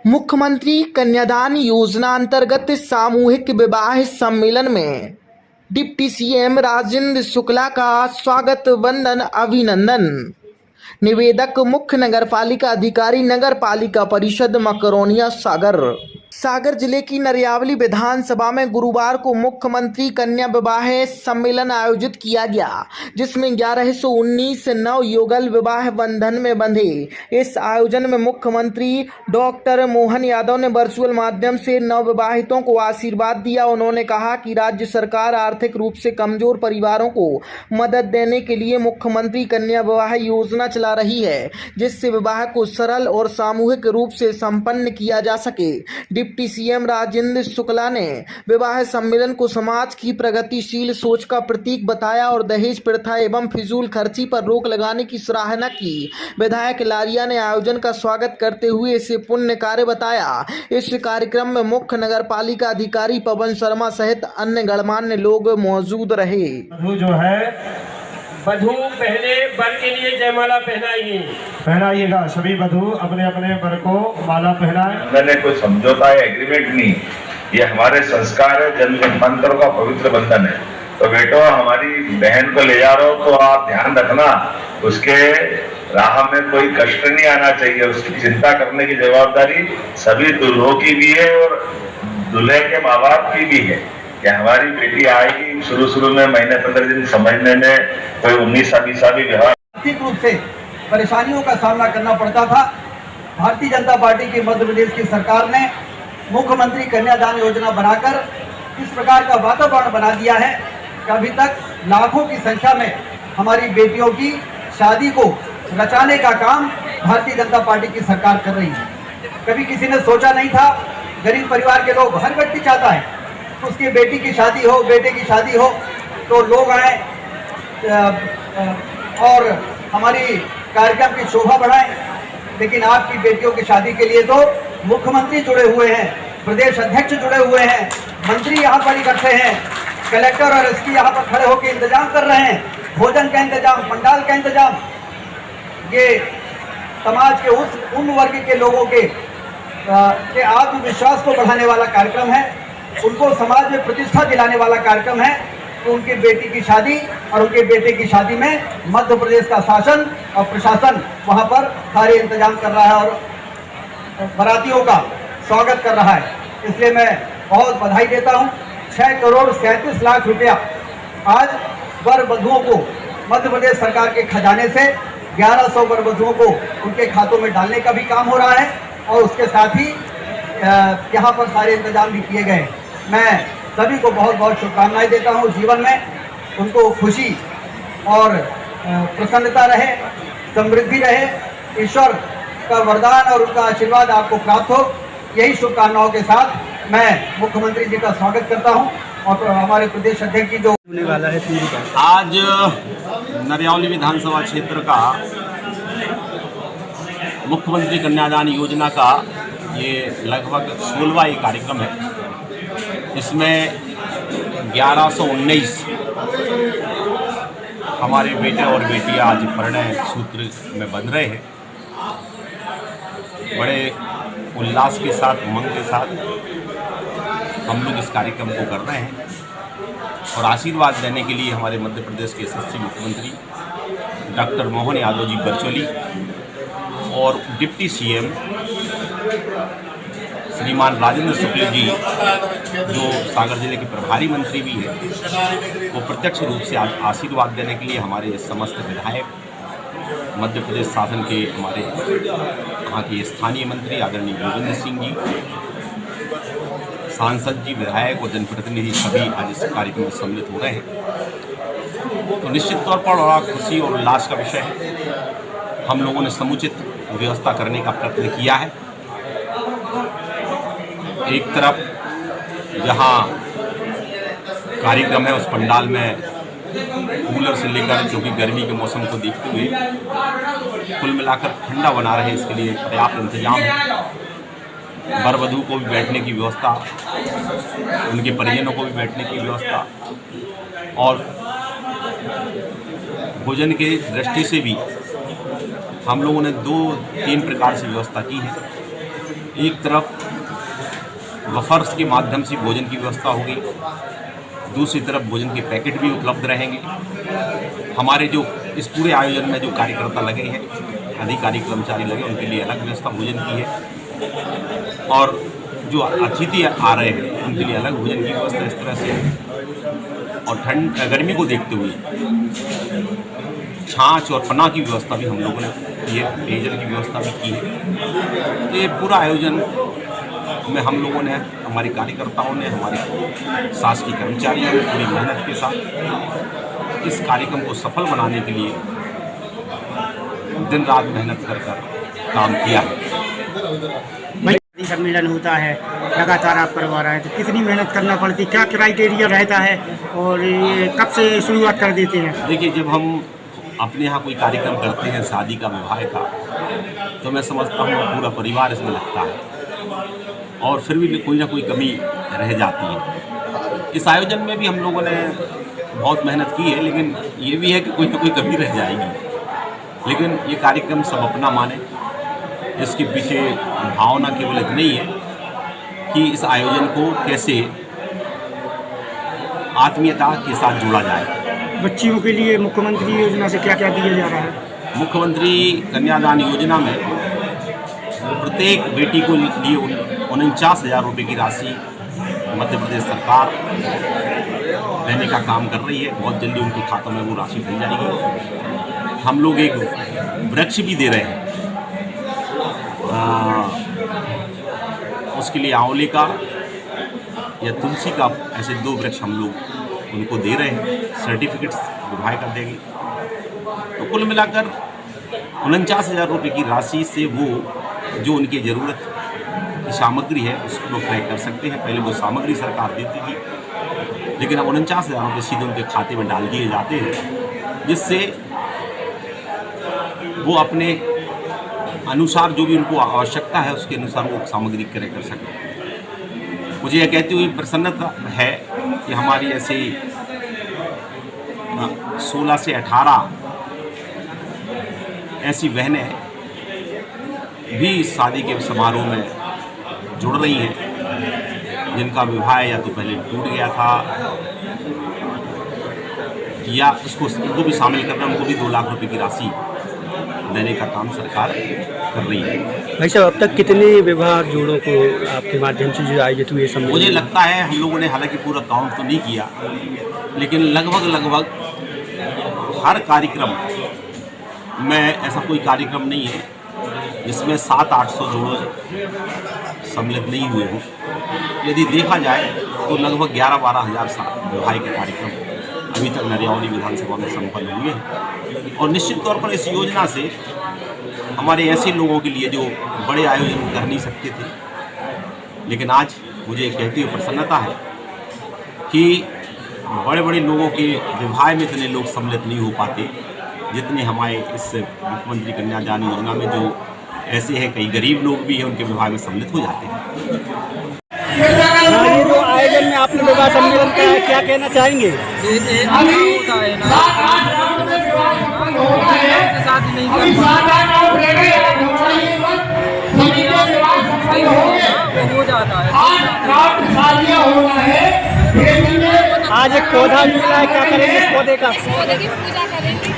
मुख्यमंत्री कन्यादान योजना अंतर्गत सामूहिक विवाह सम्मेलन में डिप्टी सीएम राजेंद्र शुक्ला का स्वागत वंदन अभिनंदन। निवेदक मुख्य नगरपालिका अधिकारी नगर पालिका परिषद मकरोनिया सागर जिले की नरियावली विधानसभा में गुरुवार को मुख्यमंत्री कन्या विवाह सम्मेलन आयोजित किया गया, जिसमें 1119 नव युगल विवाह बंधन में बंधे। इस आयोजन में मुख्यमंत्री डॉक्टर मोहन यादव ने वर्चुअल माध्यम से नवविवाहितों को आशीर्वाद दिया। उन्होंने कहा कि राज्य सरकार आर्थिक रूप से कमजोर परिवारों को मदद देने के लिए मुख्यमंत्री कन्या विवाह योजना चला रही है, जिससे विवाह को सरल और सामूहिक रूप से संपन्न किया जा सके। डिप्टी सीएम राजेंद्र शुक्ला ने विवाह सम्मेलन को समाज की प्रगतिशील सोच का प्रतीक बताया और दहेज प्रथा एवं फिजूल खर्ची पर रोक लगाने की सराहना की। विधायक लारिया ने आयोजन का स्वागत करते हुए इसे पुण्य कार्य बताया। इस कार्यक्रम में मुख्य नगर पालिका अधिकारी पवन शर्मा सहित अन्य गणमान्य लोग मौजूद रहे। जो है वधू पहले वर के लिए जयमाला पहनाइएगा। सभी वधू अपने अपने वर को माला पहनाए। मैंने कोई समझौता या एग्रीमेंट नहीं, ये हमारे संस्कार है, जन्म जन्मांतरों का पवित्र बंधन है। तो बेटो, हमारी बहन को ले जा रहे हो तो आप ध्यान रखना, उसके राह में कोई कष्ट नहीं आना चाहिए। उसकी चिंता करने की जवाबदारी सभी दुल्हों की भी है और दूल्हे के माँ बाप की भी है कि हमारी बेटी आएगी। शुरू में महीने 15 दिन समझने में कोई 19 भी व्यवहार आर्थिक रूप से परेशानियों का सामना करना पड़ता था। भारतीय जनता पार्टी की मध्य प्रदेश की सरकार ने मुख्यमंत्री कन्यादान योजना बनाकर इस प्रकार का वातावरण बना दिया है कि अभी तक लाखों की संख्या में हमारी बेटियों की शादी को रचाने का काम भारतीय जनता पार्टी की सरकार कर रही है। कभी किसी ने सोचा नहीं था, गरीब परिवार के लोग, हर व्यक्ति चाहता है उसकी बेटी की शादी हो, बेटे की शादी हो तो लोग आए और हमारी कार्यक्रम की शोभा बढ़ाएं। लेकिन आपकी बेटियों की शादी के लिए तो मुख्यमंत्री जुड़े हुए हैं, प्रदेश अध्यक्ष जुड़े हुए हैं, मंत्री यहाँ पर इकट्ठे हैं, कलेक्टर और एसपी यहाँ पर खड़े होकर इंतजाम कर रहे हैं, भोजन का इंतजाम, पंडाल का इंतजाम। ये समाज के उन वर्ग के लोगों के आत्मविश्वास को बढ़ाने वाला कार्यक्रम है, उनको समाज में प्रतिष्ठा दिलाने वाला कार्यक्रम है। तो उनकी बेटी की शादी और उनके बेटे की शादी में मध्य प्रदेश का शासन और प्रशासन वहां पर सारे इंतजाम कर रहा है और बारातियों का स्वागत कर रहा है। इसलिए मैं बहुत बधाई देता हूं। 6 करोड़ 37 लाख रुपया आज वर वधुओं को मध्य प्रदेश सरकार के खजाने से 1100 वर वधुओं को उनके खातों में डालने का भी काम हो रहा है और उसके साथ ही यहाँ पर सारे इंतजाम भी किए गए। मैं सभी को बहुत बहुत शुभकामनाएं देता हूँ। जीवन में उनको खुशी और प्रसन्नता रहे, समृद्धि रहे, ईश्वर का वरदान और उनका आशीर्वाद आपको प्राप्त हो। यही शुभकामनाओं के साथ मैं मुख्यमंत्री जी का स्वागत करता हूँ और हमारे प्रदेश अध्यक्ष जी जो होने वाला है। आज नरियावली विधानसभा क्षेत्र का मुख्यमंत्री कन्यादान योजना का ये लगभग 16वां कार्यक्रम है। इसमें 1119 हमारे बेटे और बेटियां आज परिणय सूत्र में बंध रहे हैं। बड़े उल्लास के साथ, उमंग के साथ हम लोग इस कार्यक्रम को कर रहे हैं और आशीर्वाद देने के लिए हमारे मध्य प्रदेश के यशस्वी मुख्यमंत्री डॉक्टर मोहन यादव जी वर्चुअली और डिप्टी सीएम श्रीमान राजेंद्र शुक्ला जी जो सागर जिले के प्रभारी मंत्री भी हैं, वो प्रत्यक्ष रूप से आज आशीर्वाद देने के लिए हमारे समस्त विधायक, मध्य प्रदेश शासन के हमारे यहाँ के स्थानीय मंत्री आदरणीय योगेंद्र सिंह जी, सांसद जी, विधायक और जनप्रतिनिधि सभी आज इस कार्यक्रम में सम्मिलित हो रहे हैं। तो निश्चित तौर पर बड़ा खुशी और उल्लास का विषय है। हम लोगों ने समुचित व्यवस्था करने का प्रयत्न किया है। एक तरफ जहां कार्यक्रम है उस पंडाल में कूलर से लेकर, जो कि गर्मी के मौसम को देखते हुए कुल मिलाकर ठंडा बना रहे, इसके लिए पर्याप्त इंतजाम है। वर वधू को भी बैठने की व्यवस्था, उनके परिजनों को भी बैठने की व्यवस्था और भोजन की दृष्टि से भी हम लोगों ने 2-3 प्रकार से व्यवस्था की है। एक तरफ वफर्स के माध्यम से भोजन की व्यवस्था होगी, दूसरी तरफ भोजन के पैकेट भी उपलब्ध रहेंगे। हमारे जो इस पूरे आयोजन में जो कार्यकर्ता लगे हैं, अधिकारी कर्मचारी लगे, उनके लिए अलग व्यवस्था भोजन की है और जो अतिथि आ रहे हैं उनके लिए अलग भोजन की व्यवस्था इस तरह से। और गर्मी को देखते हुए छाछ और पन्ना की व्यवस्था भी हम लोगों ने, ये पेयजल की व्यवस्था भी की है। ये पूरा आयोजन में हम लोगों ने, हमारे कार्यकर्ताओं ने, हमारे शासकीय कर्मचारियों ने पूरी मेहनत के साथ इस कार्यक्रम को सफल बनाने के लिए दिन रात मेहनत कर काम किया है। सम्मेलन होता है, लगातार आप करवा रहे हैं, तो कितनी मेहनत करना पड़ती, क्या क्राइटेरिया रहता है और ये कब से शुरुआत कर देते हैं? देखिए, जब हम अपने यहाँ कोई कार्यक्रम करते हैं शादी का, विवाह का, तो मैं समझता हूँ पूरा परिवार इसमें लगता है और फिर भी कोई ना कोई कमी रह जाती है। इस आयोजन में भी हम लोगों ने बहुत मेहनत की है, लेकिन ये भी है कि कोई ना कोई कमी रह जाएगी। लेकिन ये कार्यक्रम सब अपना माने, इसके पीछे भावना केवल इतनी ही है कि इस आयोजन को कैसे आत्मीयता के साथ जोड़ा जाए। बच्चियों के लिए मुख्यमंत्री योजना से क्या क्या दिया जा रहा है? मुख्यमंत्री कन्यादान योजना में प्रत्येक बेटी को लिए 49,000 रुपये की राशि मध्य प्रदेश सरकार देने का काम कर रही है। बहुत जल्दी उनके खातों में वो राशि मिल जाएगी। हम लोग एक वृक्ष भी दे रहे हैं, उसके लिए आंवले का या तुलसी का, ऐसे 2 वृक्ष हम लोग उनको दे रहे हैं। सर्टिफिकेट्स विभाग कर देंगे। तो कुल मिलाकर 49,000 रुपये की राशि से वो जो उनकी ज़रूरत की सामग्री है उसको लोग क्रय कर सकते हैं। पहले वो सामग्री सरकार देती थी, लेकिन अब 49,000 रुपये सीधे उनके खाते में डाल दिए जाते हैं, जिससे वो अपने अनुसार जो भी उनको आवश्यकता है उसके अनुसार वो सामग्री क्रय कर सकते हैं। मुझे यह कहते हुए प्रसन्नता है कि हमारी ऐसे 16 से 18 ऐसी बहनें भी शादी के समारोह में जुड़ रही हैं, जिनका विवाह या तो पहले टूट गया था या उनको भी शामिल करना, उनको भी 2 लाख रुपए की राशि देने का काम सरकार कर रही है। भाई साहब, अब तक कितने विवाह जोड़ों को आपके माध्यम से जो आयोजित हुए सम्मेलन? मुझे लगता है हम लोगों ने हालांकि पूरा काउंट तो नहीं किया, लेकिन लगभग हर कार्यक्रम में ऐसा कोई कार्यक्रम नहीं है जिसमें 700-800 जोड़ों सम्मिलित नहीं हुए हों। यदि देखा जाए तो लगभग 11-12 हज़ार विवाह के कार्यक्रम अभी तक नरियावली विधानसभा में संपन्न हुए हैं। और निश्चित तौर पर इस योजना से हमारे ऐसे लोगों के लिए जो बड़े आयोजन कर नहीं सकते थे, लेकिन आज मुझे कहते हुए प्रसन्नता है कि बड़े बड़े लोगों के विवाह में इतने लोग सम्मिलित नहीं हो पाते जितने हमारे इस मुख्यमंत्री कन्यादान योजना में जो ऐसे हैं, कई गरीब लोग भी हैं, उनके विवाह में सम्मिलित हो जाते हैं। ये जो आयोजन में आपने विवाह सम्मेलन का है, क्या कहना चाहेंगे? आज एक पौधा मिला है, क्या करेंगे इस पौधे का? पौधे की पूजा करेंगे।